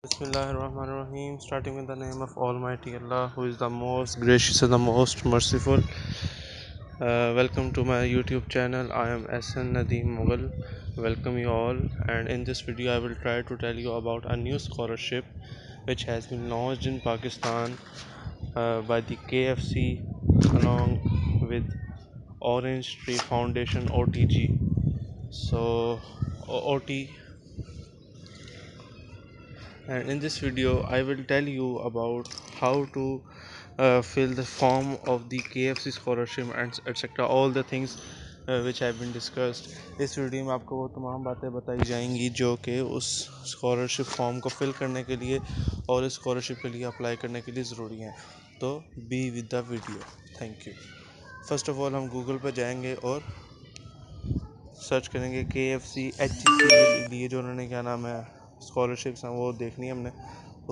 Bismillahirrahmanirrahim. Starting with the name of Almighty Allah, who is the most gracious and the most merciful. Welcome to my YouTube channel. I am SN Nadeem Mughal. Welcome you all. And in this video, I will try to tell you about a new scholarship which has been launched in Pakistan by the KFC along with Orange Tree Foundation OTG. So, OT, and in this video I will tell you about how to fill the form of the KFC scholarship and etc. all the things which have been discussed. इस video में आपको वो तमाम बातें बताई जाएंगी जो कि उस स्कॉलरशिप फॉर्म को फिल करने के लिए और इस स्कॉलरशिप के लिए अप्लाई करने के लिए ज़रूरी हैं। तो be with the video. Thank you. First of all हम गूगल पर जाएंगे और सर्च करेंगे KFC HEC के लिए जो उन्होंने क्या नाम है स्कॉलरशिप्स हैं वो देखनी है हमने।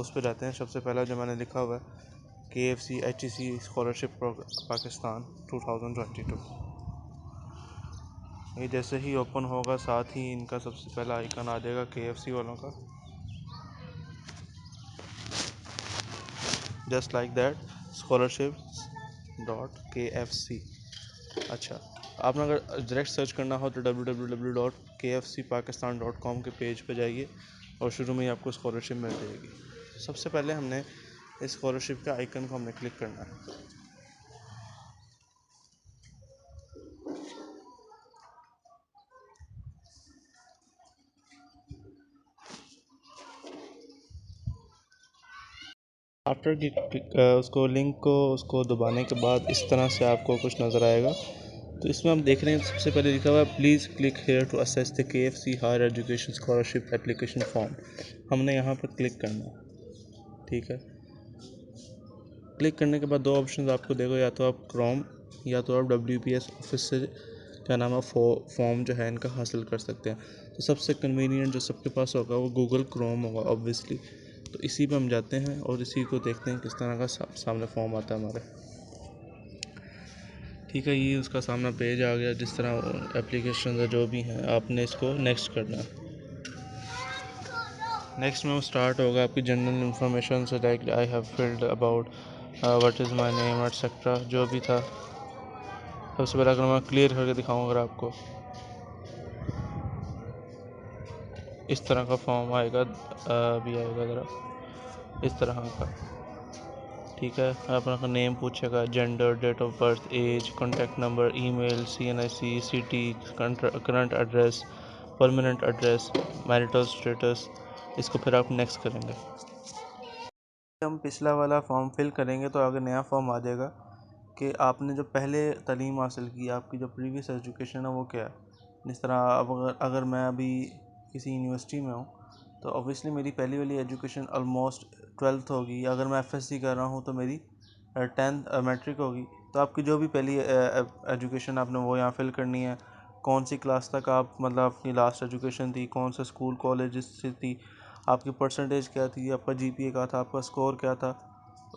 उस पर जाते हैं। सबसे पहला जो मैंने लिखा हुआ है KFC HEC स्कॉलरशिप पाकिस्तान 2022। ये जैसे ही ओपन होगा साथ ही इनका सबसे पहला आइकन आ जाएगा KFC वालों का, जस्ट लाइक दैट scholarship.kfc। अच्छा, आपने अगर डायरेक्ट सर्च करना हो तो www.kfcpakistan.com के पेज पे जाइए और शुरू में ही आपको स्कॉलरशिप मिल जाएगी। सबसे पहले हमने इस स्कॉलरशिप के आइकन को हमने क्लिक करना है। आफ्टर की उसको लिंक को उसको दबाने के बाद इस तरह से आपको कुछ नज़र आएगा। तो इसमें हम देख रहे हैं सबसे पहले लिखा हुआ है please click here to access the KFC higher education scholarship application form. हमने यहाँ पर क्लिक करना है। ठीक है, क्लिक करने के बाद दो ऑप्शन आपको देगा, या तो आप क्रोम या तो आप WPS ऑफिस से क्या नाम है फॉर्म जो है इनका हासिल कर सकते हैं। तो सबसे कन्वीनियंट जो सबके पास होगा वो गूगल क्रोम होगा ऑब्वियसली। तो इसी पे हम जाते हैं और इसी को देखते हैं किस तरह का सामने फॉर्म आता है हमारे। ठीक है, ये उसका सामना पेज आ गया। जिस तरह एप्लीकेशन जो भी हैं आपने इसको नेक्स्ट करना है। नेक्स्ट में वो स्टार्ट होगा आपकी जनरल इन्फॉर्मेशन से, like I have filled about what is my name etcetera जो भी था। सबसे पहले अगर मैं क्लियर करके दिखाऊँ अगर आपको, इस तरह का फॉर्म आएगा, अभी आएगा ज़रा इस तरह का। ठीक है, अपना नेम पूछेगा, gender, date of birth, age, contact number, email, CNIC, city, current address, permanent address, marital status. इसको फिर आप नेक्स्ट करेंगे। हम पिछला वाला फॉर्म फिल करेंगे तो आगे नया फॉर्म आ जाएगा कि आपने जो पहले तालीम हासिल की, आपकी जो प्रीवियस एजुकेशन है वो क्या है। जिस तरह अब अगर मैं अभी किसी यूनिवर्सिटी में हूँ तो ऑब्वियसली मेरी पहली वाली एजुकेशन ऑलमोस्ट 12th होगी। अगर मैं FSC कर रहा हूँ तो मेरी 10th मैट्रिक होगी। तो आपकी जो भी पहली एजुकेशन आपने वो यहाँ फिल करनी है। कौन सी क्लास तक आप मतलब अपनी लास्ट एजुकेशन थी, कौन से स्कूल कॉलेज से थी, आपकी परसेंटेज क्या थी, आपका GPA क्या था, आपका स्कोर क्या था,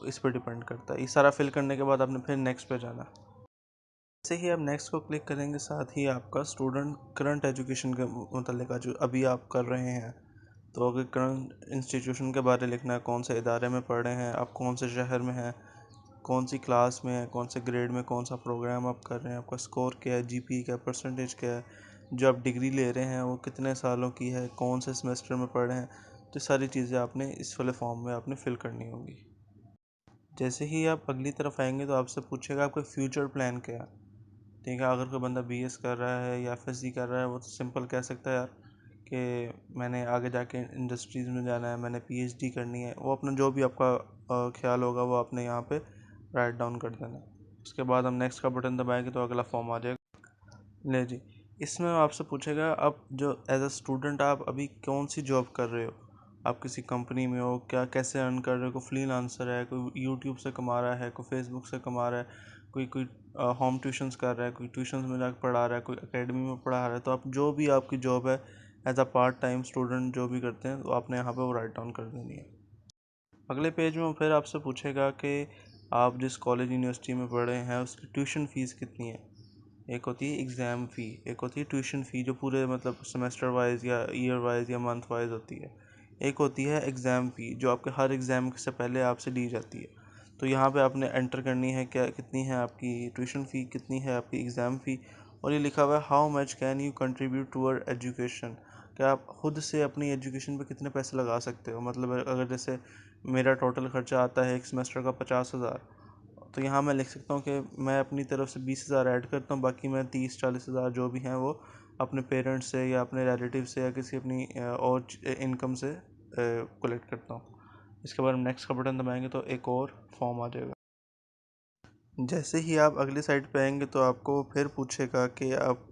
इस पर डिपेंड करता है। ये सारा फिल करने के बाद आपने फिर नेक्स्ट पे जाना। जैसे ही आप नेक्स्ट को क्लिक करेंगे साथ ही आपका स्टूडेंट करंट एजुकेशन के मतलब जो अभी आप कर रहे हैं, तो अगर करंट इंस्टीट्यूशन के बारे में लिखना है, कौन से इदारे में पढ़ रहे हैं आप, कौन से शहर में हैं, कौन सी क्लास में है, कौन से ग्रेड में कौन सा प्रोग्राम आप कर रहे हैं, आपका स्कोर क्या है, GPA क्या है, परसेंटेज क्या है, जो आप डिग्री ले रहे हैं वो कितने सालों की है, कौन से सेमेस्टर में पढ़ रहे हैं। तो सारी चीज़ें आपने इस वाले फॉर्म में आपने फिल करनी होगी। जैसे ही आप अगली तरफ आएंगे तो आपसे पूछेगा आपका फ्यूचर प्लान क्या है। ठीक है, अगर कोई बंदा BS कर रहा है या FSC कर रहा है वो तो सिंपल कह सकता है यार कि मैंने आगे जाके इंडस्ट्रीज़ में जाना है, मैंने PhD करनी है। वो अपना जो भी आपका ख्याल होगा वो आपने यहाँ पे राइट डाउन कर देना। उसके बाद हम नेक्स्ट का बटन दबाएंगे तो अगला फॉर्म आ जाएगा। ले जी, इसमें आपसे पूछेगा आप जो एज अ स्टूडेंट आप अभी कौन सी जॉब कर रहे हो, आप किसी कंपनी में हो क्या, कैसे अर्न कर रहे हो, कोई फ्रीलांसर है, कोई यूट्यूब से कमा रहा है, कोई फेसबुक से कमा रहा है, कोई होम ट्यूशन्स कर रहा है, कोई ट्यूशन्स में जाकर पढ़ा रहा है, कोई एकेडमी में पढ़ा रहा है। तो आप जो भी आपकी जॉब है as a part time student जो भी करते हैं तो आपने यहाँ पे वो राइट डाउन कर देनी है। अगले पेज में फिर आपसे पूछेगा कि आप जिस कॉलेज यूनिवर्सिटी में पढ़ रहे हैं उसकी ट्यूशन फ़ीस कितनी है। एक होती है एग्ज़ाम फ़ी, एक होती है ट्यूशन फ़ी जो पूरे मतलब सेमेस्टर वाइज या ईयर वाइज या मंथ वाइज होती है। एक होती है एग्ज़ाम फ़ी, जो आपके हर एग्ज़ाम से पहले आपसे ली जाती है। तो यहाँ पे आपने एंटर करनी है क्या कितनी है आपकी ट्यूशन फ़ी, कितनी है आपकी एग्ज़ाम फ़ी, और ये लिखा हुआ है how much can you contribute toward education, क्या आप खुद से अपनी एजुकेशन पे कितने पैसे लगा सकते हो। मतलब अगर जैसे मेरा टोटल खर्चा आता है एक सेमेस्टर का 50,000, तो यहाँ मैं लिख सकता हूँ कि मैं अपनी तरफ से 20,000 ऐड करता हूँ, बाकी मैं 30-40,000 जो भी हैं वो अपने पेरेंट्स से या अपने रिलेटिव से या किसी अपनी और इनकम से कलेक्ट करता हूँ। इसके बाद नेक्स्ट का बटन दबाएंगे तो एक और फॉर्म आ जाएगा। जैसे ही आप अगली साइड पे आएंगे तो आपको फिर पूछेगा कि आप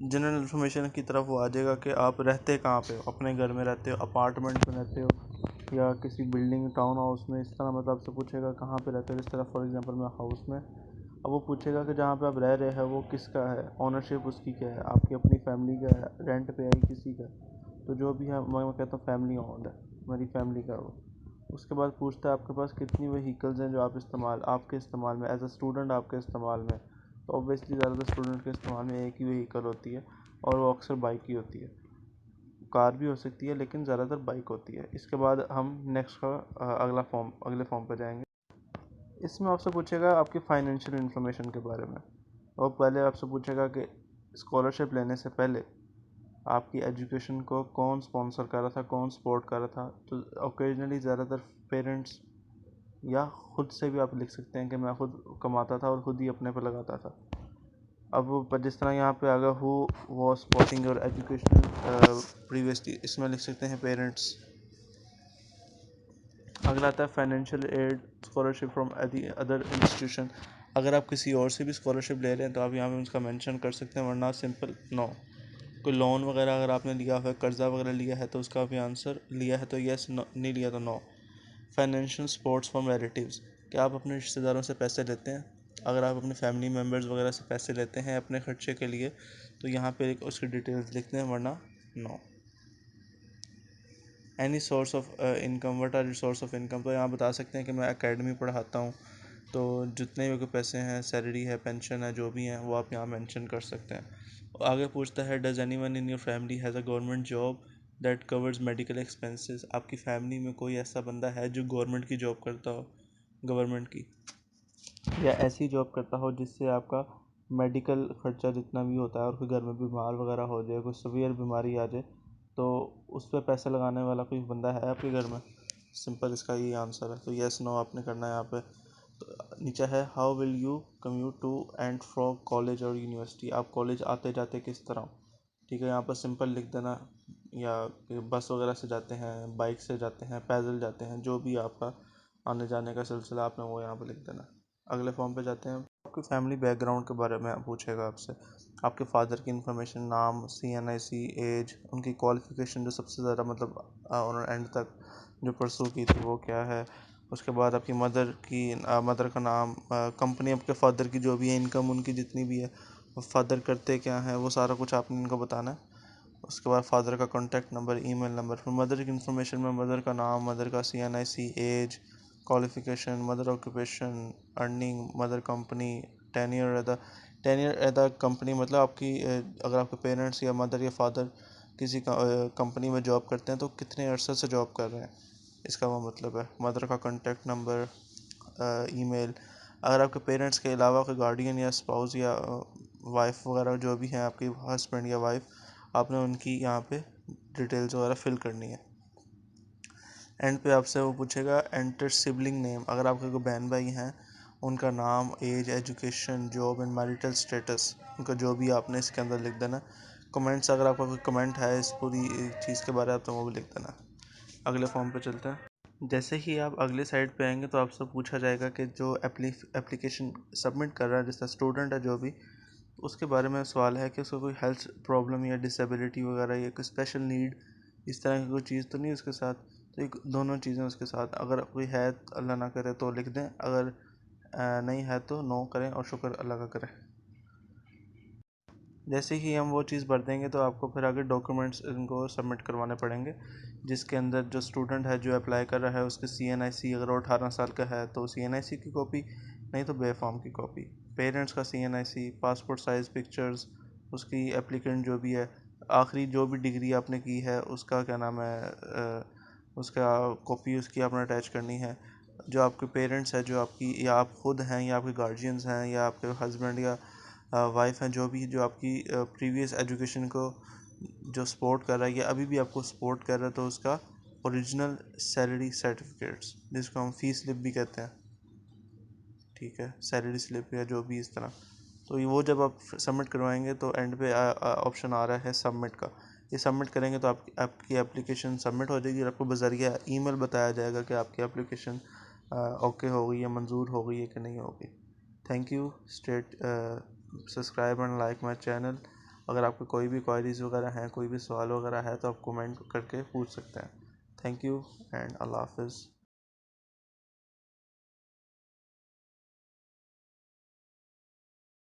जनरल इन्फॉर्मेशन की तरफ वो आ जाएगा कि आप रहते कहाँ पे हो, अपने घर में रहते हो, अपार्टमेंट में रहते हो या किसी बिल्डिंग टाउन हाउस में, इस तरह मतलब आपसे पूछेगा कहाँ पे रहते हो। इस तरह फॉर एग्जांपल मैं हाउस में, अब वो पूछेगा कि जहाँ पे आप रह रहे हैं वो किसका है, ओनरशिप उसकी क्या है, आपकी अपनी फैमिली का है, रेंट पे है किसी का। तो जो भी है मैं कहता हूँ फैमिली ओन्ड है, मेरी फैमिली का है वो। उसके बाद पूछता है आपके पास कितनी व्हीकल्स हैं जो आप आपके इस्तेमाल में एज अ स्टूडेंट आपके इस्तेमाल में। तो ऑब्वियसली ज़्यादातर स्टूडेंट के इस्तेमाल में एक ही व्हीकल होती है और वो अक्सर बाइक ही होती है। कार भी हो सकती है लेकिन ज़्यादातर बाइक होती है। इसके बाद हम नेक्स्ट का अगले फॉर्म पर जाएंगे। इसमें आपसे पूछेगा आपकी फाइनेंशियल इन्फॉर्मेशन के बारे में, और पहले आपसे पूछेगा कि स्कॉलरशिप लेने से पहले आपकी एजुकेशन को कौन स्पॉन्सर कर रहा था, कौन सपोर्ट कर रहा था। तो ओकेजनली ज़्यादातर पेरेंट्स, या खुद से भी आप लिख सकते हैं कि मैं खुद कमाता था और खुद ही अपने पर लगाता था। अब पर जिस तरह यहाँ पे आगा who was supporting your education previously, इसमें लिख सकते हैं पेरेंट्स। अगला आता है financial aid scholarship from other institution. अगर आप किसी और से भी स्कॉलरशिप ले रहे हैं तो आप यहाँ पे उसका मेंशन कर सकते हैं, वरना सिंपल नो। कोई लोन वगैरह अगर आपने लिया है, कर्जा वगैरह लिया है, तो उसका भी आंसर लिया है तो यस, नहीं लिया तो no. Financial supports from relatives, क्या आप अपने रिश्तेदारों से पैसे लेते हैं। अगर आप अपने फैमिली मेम्बर्स वगैरह से पैसे लेते हैं अपने खर्चे के लिए तो यहाँ पे उसकी डिटेल्स लिखते हैं, वरना no. Any source of income, what are your source of income, तो यहाँ बता सकते हैं कि मैं एकेडमी पढ़ाता हूँ, तो जितने भी पैसे हैं, सैलरी है, पेंशन है, जो भी हैं वो आप यहाँ मेंशन कर सकते हैं। आगे पूछता है does anyone in your family has a government job that covers medical expenses, आपकी फैमिली में कोई ऐसा बंदा है जो गवर्नमेंट की जॉब करता हो, गवर्नमेंट की, या ऐसी जॉब करता हो जिससे आपका मेडिकल खर्चा जितना भी होता है, और कोई घर में बीमार वगैरह हो जाए, कोई सीवियर बीमारी आ जाए, तो उस पर पैसे लगाने वाला कोई बंदा है आपके घर में। सिंपल इसका ये आंसर है, तो यस नो आपने करना है यहाँ पे। तो नीचे है how will you commute to and from college और यूनिवर्सिटी, आप कॉलेज आते जाते किस तरह। ठीक है, यहाँ पर सिंपल लिख देना, या बस वगैरह से जाते हैं, बाइक से जाते हैं, पैदल जाते हैं, जो भी आपका आने जाने का सिलसिला आपने वो यहाँ पर लिख देना। अगले फॉर्म पे जाते हैं। आपके फैमिली बैकग्राउंड के बारे में पूछेगा आपसे, आपके फादर की इन्फॉर्मेशन, नाम, CNIC, एज, उनकी क्वालिफ़िकेशन जो सबसे ज़्यादा मतलब और एंड तक जो परसू की थी वो क्या है। उसके बाद आपकी मदर का नाम, कंपनी आपके फादर की जो भी है, इनकम उनकी जितनी भी है, फादर करते क्या हैं, वो सारा कुछ आपने इनको बताना है। उसके बाद फादर का कॉन्टैक्ट नंबर, ईमेल नंबर। फिर मदर की इन्फॉर्मेशन में मदर का नाम, मदर का CNIC, age, qualification, mother occupation, earning, mother company, tenure at the company, मतलब आपकी अगर आपके पेरेंट्स या मदर या फादर किसी कंपनी में जॉब करते हैं तो कितने अरसे से जॉब कर रहे हैं, इसका वो मतलब है। मदर का कॉन्टैक्ट नंबर, ईमेल। अगर आपके पेरेंट्स के अलावा कोई गार्डियन या स्पाउस या वाइफ वगैरह जो भी हैं आपकी हस्बैंड या वाइफ, आपने उनकी यहाँ पे डिटेल्स वगैरह फिल करनी है। एंड पे आपसे वो पूछेगा एंटर सिबलिंग नेम, अगर आपके कोई बहन भाई हैं उनका नाम, age, education, job and marital status, उनका जो भी आपने इसके अंदर लिख देना। कमेंट्स, अगर आपका कोई कमेंट है इस पूरी चीज़ के बारे में तो वो भी लिख देना। अगले फॉर्म पे चलते हैं। जैसे ही आप अगले साइड पे आएंगे तो आपसे पूछा जाएगा कि जो एप्लीकेशन सबमिट कर रहा है, जिसका स्टूडेंट है जो भी, उसके बारे में सवाल है कि उसको कोई हेल्थ प्रॉब्लम या डिसेबिलिटी वगैरह या कोई स्पेशल नीड, इस तरह की कोई चीज़ तो नहीं उसके साथ। तो एक दोनों चीज़ें उसके साथ, अगर कोई है अल्लाह ना करे तो लिख दें, अगर नहीं है तो नो करें और शुक्र अल्लाह का करें। जैसे ही हम वो चीज़ भर देंगे तो आपको फिर आगे डॉक्यूमेंट्स इनको सबमिट करवाने पड़ेंगे, जिसके अंदर जो स्टूडेंट है जो अप्लाई कर रहा है उसके CNIC, अगर वो 18 साल का है तो CNIC की कॉपी, नहीं तो बे फॉर्म की कॉपी, पेरेंट्स का CNIC, पासपोर्ट साइज़ पिक्चर्स, उसकी एप्लीकेंट जो भी है, आखिरी जो भी डिग्री आपने की है उसका क्या नाम है, उसका कॉपी उसकी आपने अटैच करनी है। जो आपके पेरेंट्स हैं, जो आपकी या आप खुद हैं या आपके गार्जियंस हैं या आपके हस्बैंड या वाइफ हैं, जो आपकी प्रीवियस एजुकेशन को जो सपोर्ट कर रहा है या अभी भी आपको सपोर्ट कर रहा है, तो उसका ओरिजिनल सैलरी सर्टिफिकेट्स, जिसको हम फीस स्लिप भी कहते हैं, ठीक है, सैलरी स्लिप या जो भी इस तरह, तो वो जब आप सबमिट करवाएंगे तो एंड पे ऑप्शन आ रहा है सबमिट का। ये सबमिट करेंगे तो आपकी एप्लीकेशन सबमिट हो जाएगी और आपको बज़रिया ईमेल बताया जाएगा कि आपकी एप्लीकेशन ओके हो गई है, मंजूर हो गई है कि नहीं हो गई। Thank you. State subscribe and like my channel. अगर आपको कोई भी क्वायरीज़ वगैरह हैं, कोई भी सवाल वगैरह है, तो आप कमेंट करके पूछ सकते हैं। थैंक यू एंड अल्लाह हाफिज़।